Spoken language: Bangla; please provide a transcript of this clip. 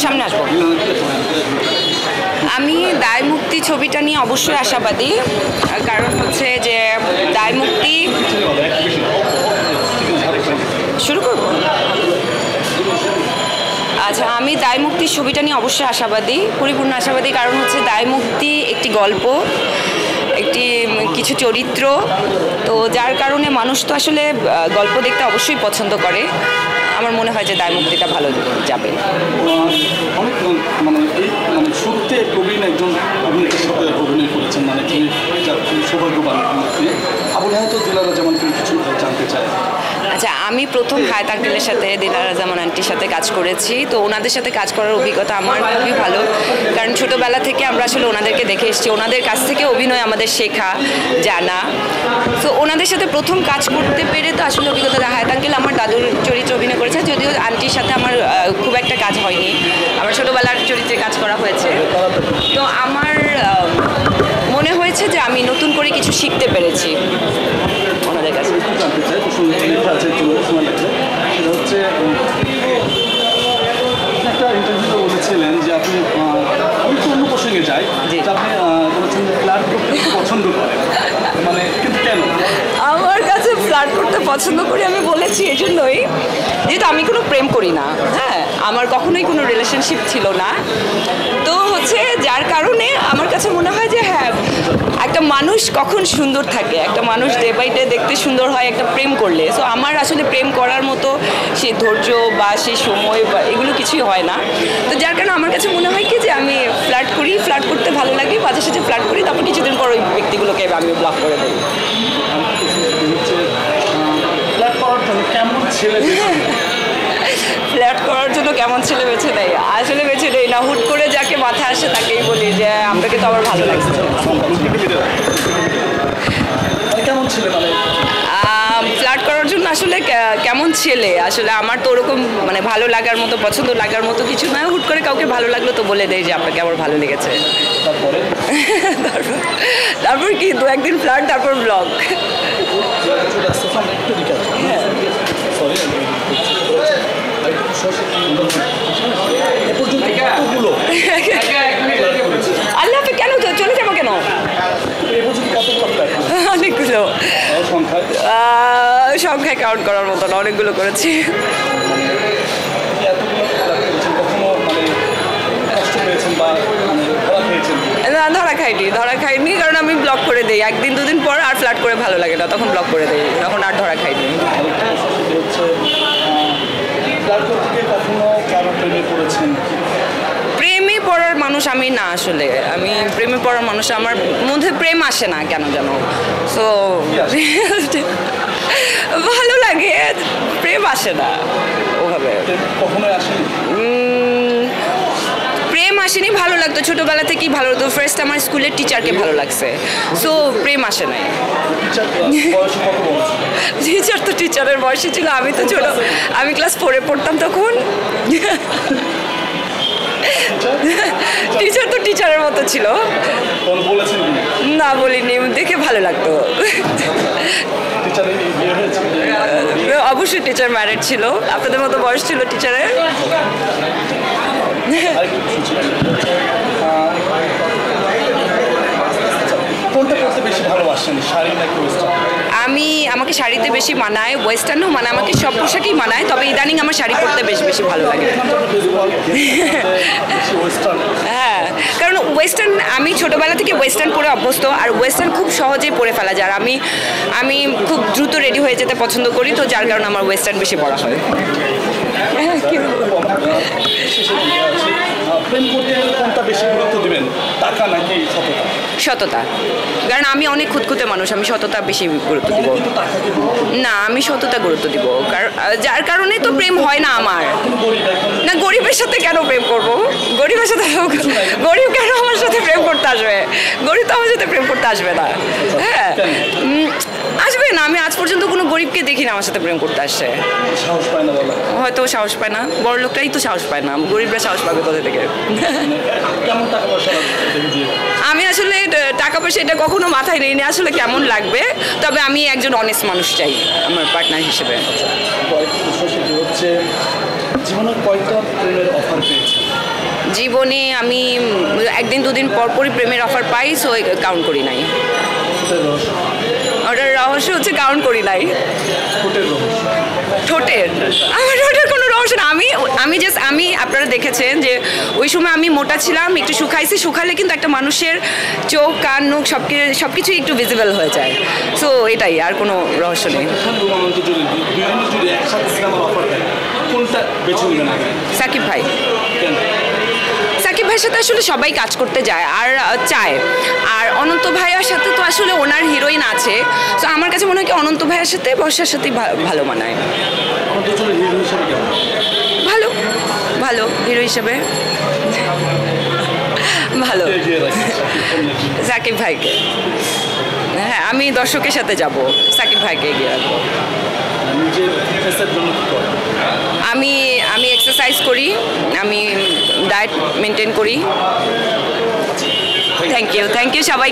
সামনে আসবো। আমি দায় মুক্তি ছবিটা নিয়ে অবশ্যই আশাবাদী, কারণ হচ্ছে যে দায় মুক্তি শুরু করব। আচ্ছা, আমি দায় মুক্তি ছবিটা নিয়ে অবশ্যই আশাবাদী, পরিপূর্ণ আশাবাদী, কারণ হচ্ছে দায় মুক্তি একটি গল্প, একটি কিছু চরিত্র, তো যার কারণে মানুষ তো আসলে গল্প দেখতে অবশ্যই পছন্দ করে। আমার মনে হয় যে দায় মুক্তিটা ভালো যাবে। অনেক মানে শুরুতে প্রবীণ একজন অভিনেতার সাথে অভিনয় করেছেন, মানে তিনি সৌভাগ্যবান। আবুল হায়াত ও দিলারা জামান কিছু জানতে চায়। আচ্ছা, আমি প্রথম হায়াত আঙ্কেলের সাথে দিলারা জামান আন্টির সাথে কাজ করেছি, তো ওনাদের সাথে কাজ করার অভিজ্ঞতা আমার খুবই ভালো, কারণ ছোটোবেলা থেকে আমরা আসলে ওনাদেরকে দেখে এসেছি, ওনাদের কাছ থেকে অভিনয় আমাদের শেখা জানা। তো ওনাদের সাথে প্রথম কাজ করতে পেরে তো আসলে অভিজ্ঞতা। হায়াত আঙ্কেল আমার দাদুর চরিত্রে অভিনয় করেছে, যদিও আন্টির সাথে আমার খুব একটা কাজ হয়নি, আমার ছোটোবেলার চরিত্রে কাজ করা হয়েছে। তো আমার মনে হয়েছে যে আমি নতুন করে কিছু শিখতে পেরেছি ওনাদের কাছে। একটা ইন্টারভিউতে বলেছিলেন যে আপনি, আমি তো অন্য প্রসঙ্গে যাই, আপনি বলেছেন ফ্ল্যাট করতে পছন্দ করেন, মানে কিন্তু কেন? আমার কাছে ফ্লার্ট করতে পছন্দ করি আমি বলেছি এই জন্যই, যেহেতু আমি কোনো প্রেম করি না, হ্যাঁ, আমার কখনোই কোনো রিলেশনশিপ ছিল না, তো হচ্ছে যার কারণে আমার কাছে মনে হয় যে হ্যাঁ, একটা মানুষ কখন সুন্দর থাকে, একটা মানুষ ডে বাই ডে দেখতে সুন্দর হয় একটা প্রেম করলে। সো আমার আসলে প্রেম করার মতো সেই ধৈর্য বা সেই সময় বা এগুলো কিছুই হয় না, তো যার কারণে আমার কাছে মনে হয় কি যে আমি ফ্লার্ট করি, ফ্লার্ট করতে ভালো লাগে, মাঝে সাঝে ফ্লার্ট করি, তারপর কিছুদিন পর ওই ব্যক্তিগুলোকে আমি ব্লক করে দিই। ফ্ল্যাট করার জন্য কেমন ছেলে বেছে নেই, আসলে বেছে নেই না, হুট করে যাকে মাথায় আসে তাকেই বলি যে আপনাকে তো আমার ভালো লাগছে। কেমন ছেলে মানে ফ্ল্যাট করার জন্য আসলে কেমন ছেলে, আসলে আমার তো ওরকম মানে ভালো লাগার মতো পছন্দ লাগার মতো কিছু নয়, হুট করে কাউকে ভালো লাগলো তো বলে দেয় যে আপনাকে আমার ভালো লেগেছে। তারপর কি 2-1 দিন ফ্ল্যাট, তারপর ব্লগ। আল্লাহ কেন চলে যাবো কেন, অনেকগুলো সংখ্যায় কাউন্ট করার মতো না, অনেকগুলো করেছি। না, ধরা খাইনি, কারণ আমি ব্লক করে দিই 1-2 দিন পর, আর ফ্ল্যাট করে ভালো লাগে না, তখন ব্লক করে দিই, তখন আর ধরা খাইনি। প্রেমে পড়ার মানুষ আমি না, আসলে আমি প্রেমে পড়ার মানুষ, আমার মধ্যে প্রেম আসে না কেন যেন, সো ভালো লাগে, প্রেম আসে না ওভাবে। প্রেম আসেনি, ভালো লাগতো ছোটোবেলা থেকেই ভালো লাগতো, ফার্স্ট আমার স্কুলের টিচারকে ভালো লাগছে, সো প্রেম আসে নাই। টিচার তো টিচারের বয়সী ছিল, আমি তো ছোটো, আমি ক্লাস 4-এ পড়তাম তখন। টিচার তো টিচারের মতো ছিল না, বলিনি, দেখে ভালো লাগতো। অবশ্যই টিচার ম্যারিড ছিল, আপনাদের মতো বয়স ছিল টিচারের। আমাকে শাড়িতে বেশি মানায়, ওয়েস্টার্নও মানায়, আমাকে সব পোশাকই মানায়, তবে ইদানিং আমার শাড়ি পরতে বেশি ভালো লাগে। হ্যাঁ, কারণ ওয়েস্টার্ন আমি ছোটোবেলা থেকে ওয়েস্টার্ন পরে অভ্যস্ত, আর ওয়েস্টার্ন খুব সহজেই পরে ফেলা যায়, আমি খুব দ্রুত রেডি হয়ে যেতে পছন্দ করি, তো যার কারণে আমার ওয়েস্টার্ন বেশি পরা হয়। সততা, কারণ আমি অনেক খুঁতখুঁতে মানুষ, আমি সততা বেশি গুরুত্ব দিব না, আমি সততা গুরুত্ব দিব, যার কারণে তো প্রেম হয় না আমার। না, গরিবের সাথে কেন প্রেম করব, গরিবের সাথে, গরিব কেন আমার সাথে প্রেম করতে আসবে, গরিব তো আমার সাথে প্রেম করতে আসবে না। হ্যাঁ, আসবে না, আমি আজ পর্যন্ত কোনো গরিবকে দেখি না আমার সাথে প্রেম করতে আসছে, হয়তো সাহস পায় না, বড় লোকটাই তো সাহস পায় না, গরিবরা সাহস পাবে কোথা থেকে। আমি আসলে টাকা পয়সা এটা কখনো মাথায় নেই, আসলে কেমন লাগবে, তবে আমি একজন অনেস্ট মানুষ চাই আমার পার্টনার হিসেবে। জীবনে কয়টা প্রেমের অফার পেয়েছেন? জীবনে আমি একদিন দুদিন পরপরই প্রেমের অফার পাই, সো কাউন্ট করি নাই। ঠোঁটের রহস্য? ওটার রহস্য হচ্ছে কাউন্ট করি নাই। ঠোঁটের রহস্য? ঠোঁটের, আমার ঠোঁটের কোনো রহস্য না। আমি আপনারা দেখেছেন যে ওই সময় আমি মোটা ছিলাম, একটু শুকাইছি, শুকালে কিন্তু একটা মানুষের চোখ কান মুখ সব কিছুই একটু ভিজিবল হয়ে যায়। সো এটাই, আর কোনো রহস্য নেই। দুজনে যদি একসাথে সিনেমার অফার দেয় কোনটা বেছে নেবেন আগে? সাকিব ভাই। কেন? সাকিব ভাইয়ের সাথে আসলে সবাই কাজ করতে যায় আর চায়, আর অনন্ত ভাইয়ের সাথে তো আসলে ওনার হিরোইন আছে, তো আমার কাছে মনে হয় কি অনন্ত ভাইয়ের সাথে বর্ষার সাথেই ভালো মানায়। দুজনের হিরো হিসাবে কেমন? ভালো ভালো হিরো হিসেবে ভালো। সাকিব ভাইকে, হ্যাঁ, আমি দর্শকের সাথে যাব, সাকিব ভাইকে এগিয়ে রাখবো। নিজের ফিটনেসের জন্য কি করেন? আমি এক্সারসাইজ করি, আমি ডায়েট মেনটেন করি। থ্যাংক ইউ সবাই।